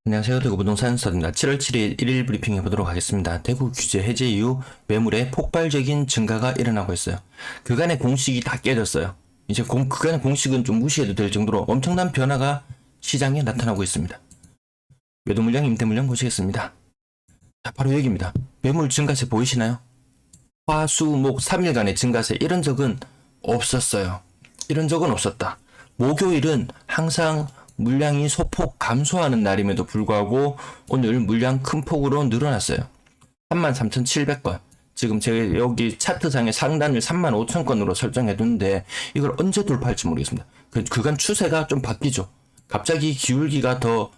안녕하세요. 대구 부동산 서입니다. 7월 7일 1일 브리핑 해보도록 하겠습니다. 대구 규제 해제 이후 매물에 폭발적인 증가가 일어나고 있어요. 그간의 공식이 다 깨졌어요. 이제 그간의 공식은 좀 무시해도 될 정도로 엄청난 변화가 시장에 나타나고 있습니다. 매도 물량, 임대 물량 보시겠습니다. 자, 바로 여기입니다. 매물 증가세 보이시나요? 화, 수, 목 3일간의 증가세 이런 적은 없었어요. 이런 적은 없었다. 목요일은 항상 물량이 소폭 감소하는 날임에도 불구하고 오늘 물량 큰 폭으로 늘어났어요. 33,700건. 지금 제가 여기 차트상에 상단을 35,000건으로 설정해뒀는데 이걸 언제 돌파할지 모르겠습니다. 그간 추세가 좀 바뀌죠. 갑자기 기울기가 더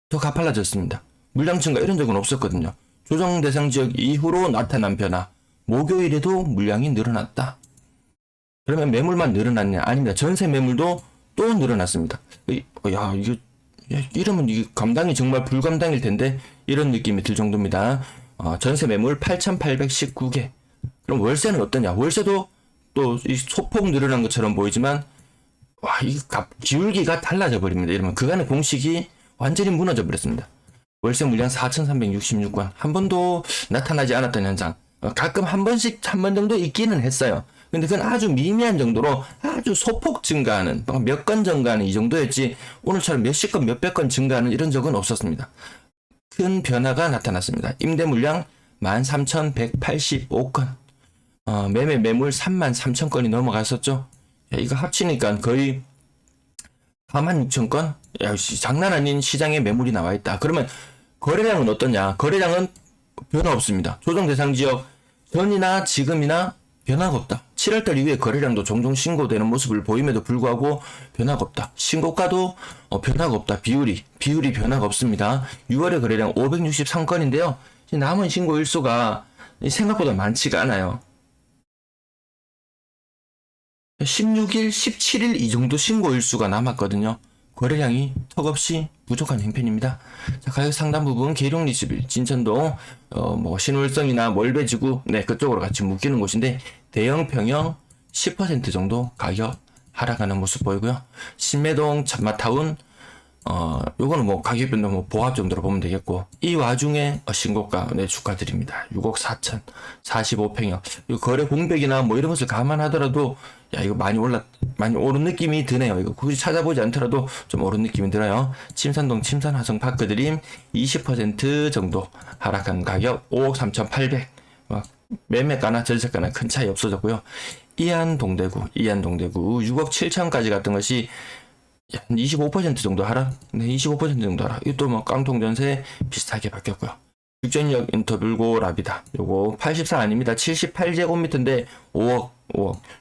가팔라졌습니다. 물량 증가 이런 적은 없었거든요. 조정 대상 지역 이후로 나타난 변화. 목요일에도 물량이 늘어났다. 그러면 매물만 늘어났냐? 아닙니다. 전세 매물도 또 늘어났습니다. 야, 이러면 이게 감당이 정말 불감당일 텐데, 이런 느낌이 들 정도입니다. 전세 매물 8,819개. 그럼 월세는 어떠냐? 월세도 또 이 소폭 늘어난 것처럼 보이지만, 와, 기울기가 달라져 버립니다. 이러면 그간의 공식이 완전히 무너져 버렸습니다. 월세 물량 4,366건. 한 번도 나타나지 않았던 현상. 가끔 한 번 정도 있기는 했어요. 근데 그건 아주 미미한 정도로 아주 소폭 증가하는, 몇 건 증가하는 이 정도였지, 오늘처럼 몇십 건, 몇백 건 증가하는 이런 적은 없었습니다. 큰 변화가 나타났습니다. 임대 물량 13,185건. 매매 매물 33,000건이 넘어갔었죠. 야, 이거 합치니까 거의 46,000건? 야, 장난 아닌 시장에 매물이 나와 있다. 그러면 거래량은 어떠냐? 거래량은 변화 없습니다. 조정 대상 지역 전이나 지금이나 변화가 없다. 7월달 이후에 거래량도 종종 신고되는 모습을 보임에도 불구하고 변화가 없다. 신고가도 변화가 없다. 비율이 변화가 없습니다. 6월의 거래량 563건인데요. 남은 신고 일수가 생각보다 많지가 않아요. 16일, 17일 이 정도 신고 일수가 남았거든요. 거래량이 턱없이 부족한 형편입니다. 자, 가격 상단 부분 계룡 리스빌, 진천동, 신월성이나 몰배지구, 네, 그쪽으로 같이 묶이는 곳인데, 대형 평형 10% 정도 가격 하락하는 모습 보이고요. 신매동 참마타운, 요거는 가격 변동 보합 정도로 보면 되겠고, 이 와중에 신고가, 네, 축하드립니다. 6억 4천, 45평형. 이 거래 공백이나 이런 것을 감안하더라도, 야, 이거 많이 오른 느낌이 드네요. 이거 굳이 찾아보지 않더라도 좀 오른 느낌이 들어요. 침산동 침산화성 파크드림 20% 정도 하락한 가격 5억 3,800. 매매가나 전세가나 큰 차이 없어졌고요. 이안 동대구 6억 7천까지 갔던 것이 한 25% 정도 하락? 네, 25% 정도 하락. 이것도 깡통전세 비슷하게 바뀌었고요. 육전역 인터뷰고 라비다. 요거 84 아닙니다. 78제곱미터인데 5억.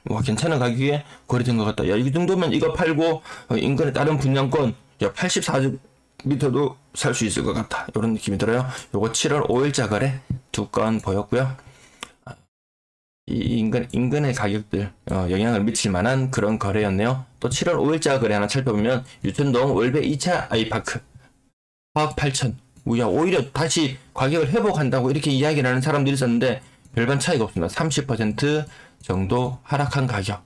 와, 괜찮은 가격에 거래된 것 같다. 야, 이 정도면 이거 팔고 인근의 다른 분양권 84m도 살 수 있을 것 같다. 이런 느낌이 들어요. 요거 7월 5일자 거래 2건 보였고요. 이 인근의 가격들 영향을 미칠 만한 그런 거래였네요. 또 7월 5일자 거래 하나 살펴보면 유천동 월배 2차 아이파크 4억 8천. 야, 오히려 다시 가격을 회복한다고 이렇게 이야기를 하는 사람들이 있었는데 별반 차이가 없습니다. 30% 정도 하락한 가격.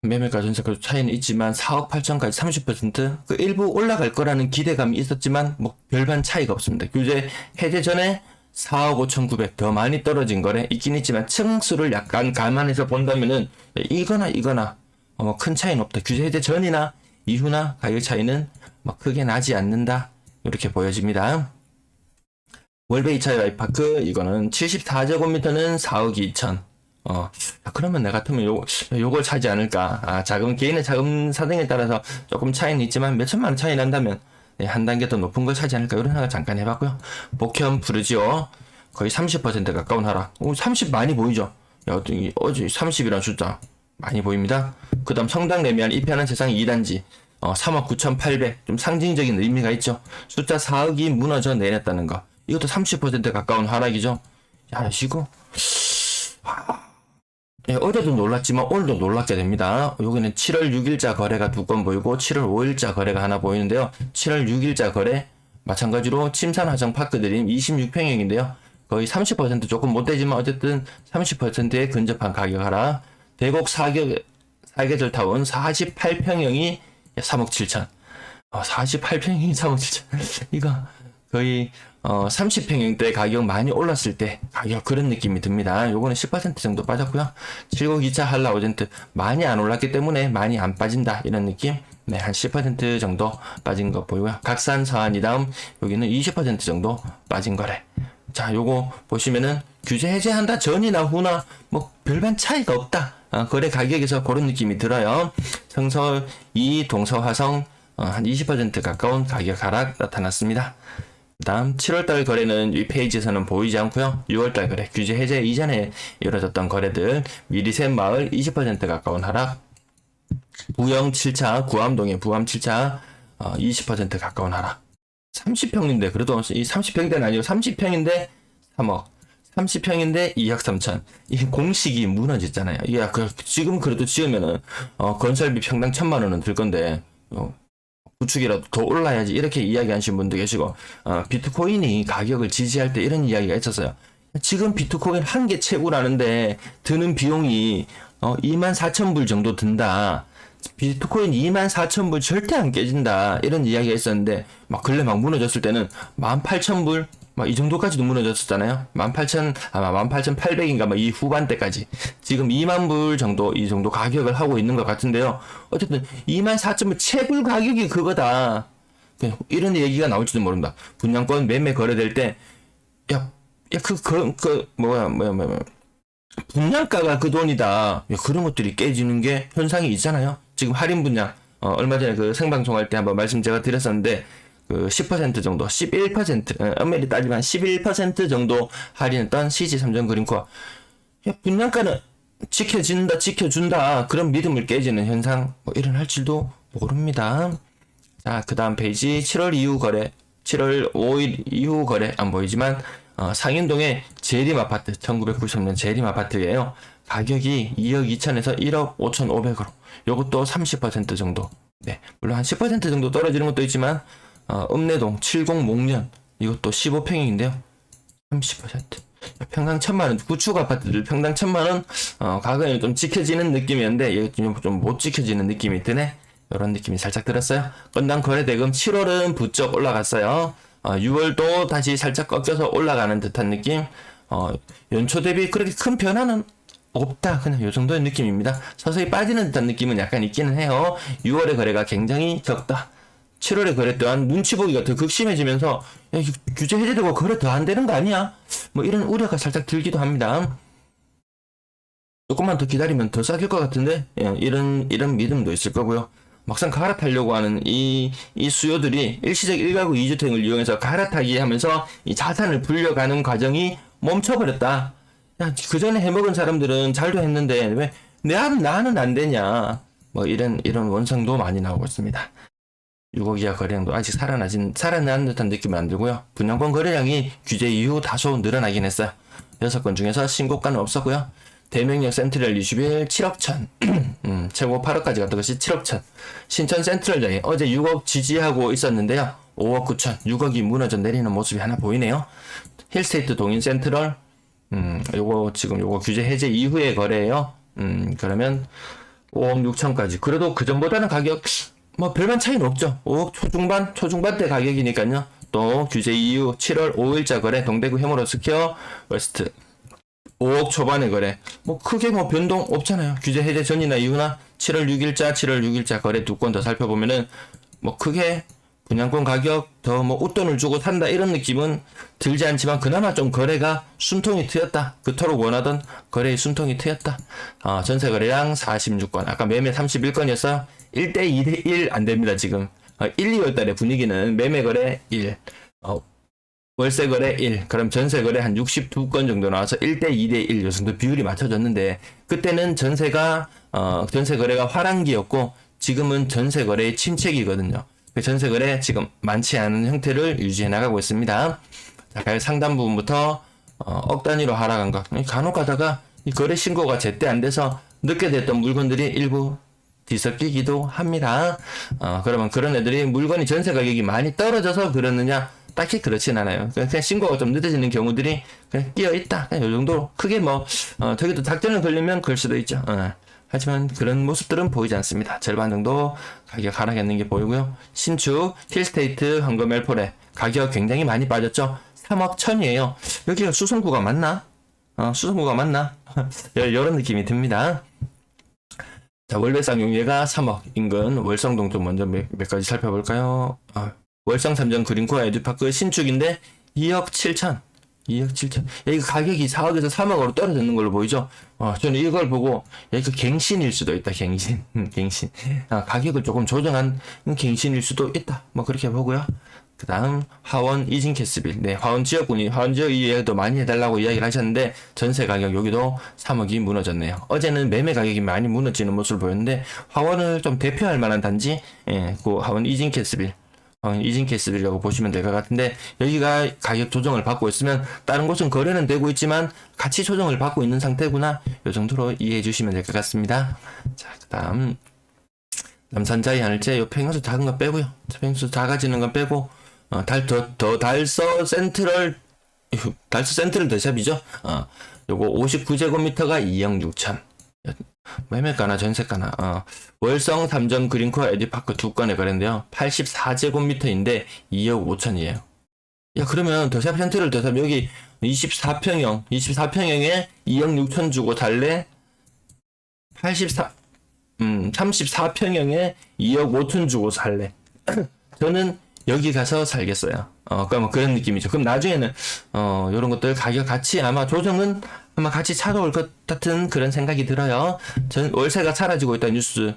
매매가 전세가 차이는 있지만 4억 8천까지 30%, 그 일부 올라갈 거라는 기대감이 있었지만 별반 차이가 없습니다. 규제 해제 전에 4억 5,900 더 많이 떨어진 거래 있긴 있지만 층수를 약간 감안해서 본다면은 이거나 큰 차이는 없다. 규제 해제 전이나 이후나 가격 차이는 크게 나지 않는다. 이렇게 보여집니다. 월베 2차 아이파크 이거는 74제곱미터는 4억 2천. 그러면 내 같으면 요걸 차지 않을까. 개인의 자금 사정에 따라서 조금 차이는 있지만 몇천만 원 차이 난다면 한 단계 더 높은 걸 차지 않을까 이런 생각 잠깐 해봤고요. 목현 부르지오 거의 30% 가까운 하락. 30 많이 보이죠? 어제 30이라는 숫자 많이 보입니다. 그 다음 성당 레미안 이편한 세상 2단지 3억 9,800 좀 상징적인 의미가 있죠. 숫자 4억이 무너져 내렸다는 거. 이것도 30% 가까운 하락이죠. 야, 이거 어제도 놀랐지만 오늘도 놀랍게 됩니다. 여기는 7월 6일자 거래가 2건 보이고 7월 5일자 거래가 하나 보이는데요. 7월 6일자 거래 마찬가지로 침산화성 파크드림 26평형인데요. 거의 30% 조금 못되지만 어쨌든 30%에 근접한 가격 하락. 대곡 사계절 타운 48평형이 3억 7천. 48평이 사무실 이거 거의 30평형대 가격 많이 올랐을 때 가격 그런 느낌이 듭니다. 요거는 10% 정도 빠졌고요. 792차 한라오젠트 많이 안 올랐기 때문에 많이 안 빠진다 이런 느낌. 네, 한 10% 정도 빠진 거 보이고요. 각산 서한이 다음 여기는 20% 정도 빠진 거래. 자, 요거 보시면은 규제 해제한다 전이나 후나 뭐 별반 차이가 없다. 거래 가격에서 그런 느낌이 들어요. 성서 2 동서화성 한 20% 가까운 가격 하락 나타났습니다. 다음 7월달 거래는 이 페이지에서는 보이지 않고요. 6월달 거래 규제 해제 이전에 이루어졌던 거래들 미리샘 마을 20% 가까운 하락, 부영 7차 구암동의 부암 7차 20% 가까운 하락. 30평인데 그래도 이 30평대는 아니고 30평인데 3억 30평인데 2억 3천 이 공식이 무너졌잖아요. 이게 지금 그래도 지으면은 건설비 평당 1,000만 원은 들 건데 구축이라도 더 올라야지 이렇게 이야기하신 분도 계시고 비트코인이 가격을 지지할 때 이런 이야기가 있었어요. 지금 비트코인 한 개 채굴하는데 드는 비용이 24,000불 정도 든다. 비트코인 24,000불 절대 안 깨진다 이런 이야기가 있었는데 막 근래 막 무너졌을 때는 18,000불 막 이 정도까지도 무너졌었잖아요. 18,000 아마 18,800인가 막 이 후반대까지 지금 2만 불 정도 이 정도 가격을 하고 있는 것 같은데요. 어쨌든 24,000불 채굴 가격이 그거다. 이런 얘기가 나올지도 모른다. 분양권 매매 거래될 때 뭐야 분양가가 그 돈이다. 그런 것들이 깨지는 게 현상이 있잖아요. 지금 할인 분양 얼마 전에 그 생방송할 때 한번 말씀 제가 드렸었는데 그 10% 정도 11% 엄밀히 따지면 11% 정도 할인했던 CG 삼성 그린코어 분양가는 지켜준다 그런 믿음을 깨지는 현상 일어날지도 모릅니다. 자, 그 다음 페이지 7월 이후 거래 7월 5일 이후 거래 안 보이지만 상인동의 재림 아파트 1990년 재림 아파트예요. 가격이 2억 2천에서 1억 5,500으로 요것도 30% 정도. 네, 물론 한 10% 정도 떨어지는 것도 있지만 읍내동 70목련 이것도 15평형인데요. 30% 평당 1,000만원 구축 아파트들 평당 1,000만원 가격이 좀 지켜지는 느낌이었는데 이게 좀 못 지켜지는 느낌이 드네. 이런 느낌이 살짝 들었어요. 건당 거래대금 7월은 부쩍 올라갔어요. 6월도 다시 살짝 꺾여서 올라가는 듯한 느낌. 연초 대비 그렇게 큰 변화는 없다. 그냥 요 정도의 느낌입니다. 서서히 빠지는 듯한 느낌은 약간 있기는 해요. 6월의 거래가 굉장히 적다. 7월의 거래 또한 눈치 보기가 더 극심해지면서 규제 해제되고 거래 더 안 되는 거 아니야? 뭐 이런 우려가 살짝 들기도 합니다. 조금만 더 기다리면 더 싸질 것 같은데 이런 믿음도 있을 거고요. 막상 갈아타려고 하는 이 수요들이 일시적 1가구 2주택을 이용해서 갈아타기 하면서 이 자산을 불려가는 과정이 멈춰버렸다. 야, 그 전에 해먹은 사람들은 잘도 했는데 왜 나는 안 되냐? 뭐 이런 원성도 많이 나오고 있습니다. 6억 이하 거래량도 아직 살아난 듯한 느낌은 안 들고요. 분양권 거래량이 규제 이후 다소 늘어나긴 했어요. 6건 중에서 신고가는 없었고요. 대명역 센트럴 21 7억 천 최고 8억까지 갔던 것이 7억 천 신천 센트럴장이 어제 6억 지지하고 있었는데요. 5억 9천 6억이 무너져 내리는 모습이 하나 보이네요. 힐스테이트 동인 센트럴 요거 규제 해제 이후의 거래예요. 그러면 5억 6천까지 그래도 그 전보다는 가격 뭐 별반 차이는 없죠. 5억 초중반대 가격이니까요. 또 규제 이후 7월 5일자 거래 동대구 혐오로 스퀘어 웨스트 5억 초반의 거래 뭐 크게 뭐 변동 없잖아요. 규제 해제 전이나 이후나 7월 6일자 거래 두 건 더 살펴보면은 뭐 크게 분양권 가격 더 뭐 웃돈을 주고 산다 이런 느낌은 들지 않지만 그나마 좀 거래가 숨통이 트였다. 그토록 원하던 거래의 숨통이 트였다. 전세 거래량 46건 아까 매매 31건이었어요. 1대 2대1 안 됩니다. 지금 1, 2월 달에 분위기는 매매 거래 1 월세 거래 1, 그럼 전세 거래 한 62건 정도 나와서 1대 2대 1 요 정도 비율이 맞춰졌는데 그때는 전세 거래가 화랑기였고 지금은 전세 거래의 침체기거든요. 전세 거래 지금 많지 않은 형태를 유지해 나가고 있습니다. 자, 가격 상단 부분부터 억 단위로 하락한 것. 간혹 가다가 이 거래 신고가 제때 안 돼서 늦게 됐던 물건들이 일부 뒤섞이기도 합니다. 그러면 그런 애들이 물건이 전세 가격이 많이 떨어져서 그러느냐? 딱히 그렇진 않아요. 그냥 신고가 좀 늦어지는 경우들이 그냥 끼어 있다. 그냥 요 정도 크게 뭐 저기도 닥전을 걸리면 그럴 수도 있죠. 하지만 그런 모습들은 보이지 않습니다. 절반 정도 가격 하락했는 게 보이고요. 신축 힐스테이트 황금 엘포레 가격 굉장히 많이 빠졌죠. 3억 1천이에요. 여기가 수성구가 맞나? 수성구가 맞나? 이런 느낌이 듭니다. 자, 월배상 용예가 3억 인근 월성동 좀 먼저 몇 가지 살펴볼까요? 월성 삼정 그린코아 에듀파크 신축인데 2억 7천. 2억 7천. 여기 가격이 4억에서 3억으로 떨어지는 걸로 보이죠? 저는 이걸 보고 여기가 갱신일 수도 있다. 갱신. 갱신. 가격을 조금 조정한 갱신일 수도 있다. 뭐 그렇게 보고요. 그 다음 화원 이진캐스빌. 네, 화원 지역군이 화원 지역 이해도 많이 해달라고 이야기를 하셨는데 전세 가격 여기도 3억이 무너졌네요. 어제는 매매 가격이 많이 무너지는 모습을 보였는데 화원을 좀 대표할 만한 단지, 그 화원 이진캐스빌. 이진캐스빌이라고 보시면 될 것 같은데 여기가 가격 조정을 받고 있으면 다른 곳은 거래는 되고 있지만 가치 조정을 받고 있는 상태구나. 이 정도로 이해해 주시면 될 것 같습니다. 자, 그 다음 남산자이 하늘재 요 평수 작은 거 빼고요. 평수 작아지는 건 빼고 달서 센트럴 더샵이죠. 요거 59제곱미터가 2억 6천. 매매가나 전세가나. 월성 삼정 그린코어 에듀파크 두 건의 거래인데요. 84제곱미터인데 2억 5천이에요. 야, 그러면 더샵 센트럴 더샵 여기 24평형에 2억 6천 주고 살래? 34평형에 2억 5천 주고 살래? 저는 여기 가서 살겠어요. 그러니까 뭐 그런 느낌이죠. 그럼 나중에는 요런 것들 가격 같이 아마 조정은 아마 같이 찾아올 것 같은 그런 생각이 들어요. 월세가 사라지고 있다는 뉴스,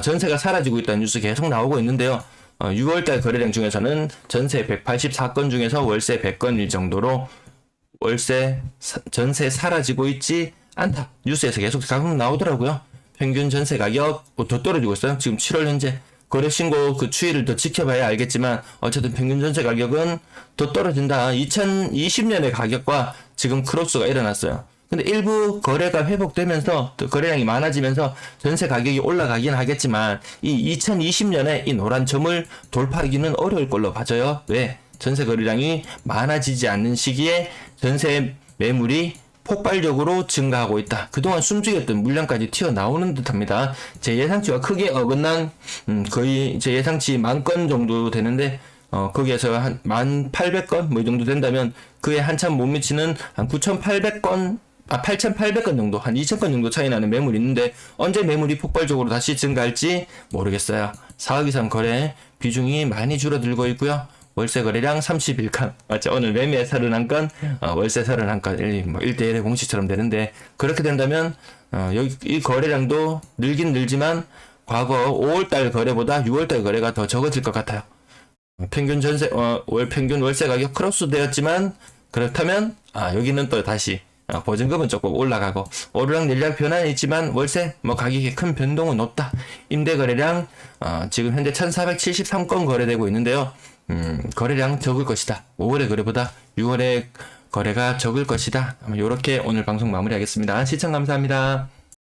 전세가 사라지고 있다는 뉴스 계속 나오고 있는데요. 6월달 거래량 중에서는 전세 184건 중에서 월세 100건일 정도로 전세 사라지고 있지 않다. 뉴스에서 계속 나오더라고요. 평균 전세 가격 더 떨어지고 있어요. 지금 7월 현재 거래 신고 그 추이를 더 지켜봐야 알겠지만 어쨌든 평균 전세 가격은 더 떨어진다. 2020년의 가격과 지금 크로스가 일어났어요. 근데 일부 거래가 회복되면서 또 거래량이 많아지면서 전세 가격이 올라가긴 하겠지만 이 2020년에 이 노란 점을 돌파하기는 어려울 걸로 봐져요. 왜? 전세 거래량이 많아지지 않는 시기에 전세 매물이 폭발적으로 증가하고 있다. 그동안 숨죽였던 물량까지 튀어나오는 듯합니다. 제 예상치와 크게 어긋난 거의 제 예상치 10,000건 정도 되는데 거기에서 한 1,800건 뭐 이 정도 된다면 그에 한참 못 미치는 한 9,800건 8,800건 정도, 한 2,000건 정도 차이 나는 매물이 있는데 언제 매물이 폭발적으로 다시 증가할지 모르겠어요. 4억 이상 거래 비중이 많이 줄어들고 있고요. 월세 거래량 31건. 맞죠? 오늘 매매 31건, 월세 31건. 뭐 1대1의 공식처럼 되는데, 그렇게 된다면, 여기, 이 거래량도 늘긴 늘지만, 과거 5월달 거래보다 6월달 거래가 더 적어질 것 같아요. 평균 평균 월세 가격 크로스 되었지만, 그렇다면, 여기는 또 다시, 보증금은 조금 올라가고, 오르락내리락 변화는 있지만, 월세, 가격에 큰 변동은 없다. 임대 거래량, 지금 현재 1,473건 거래되고 있는데요. 거래량 적을 것이다. 5월의 거래보다 6월의 거래가 적을 것이다. 이렇게 오늘 방송 마무리하겠습니다. 시청 감사합니다.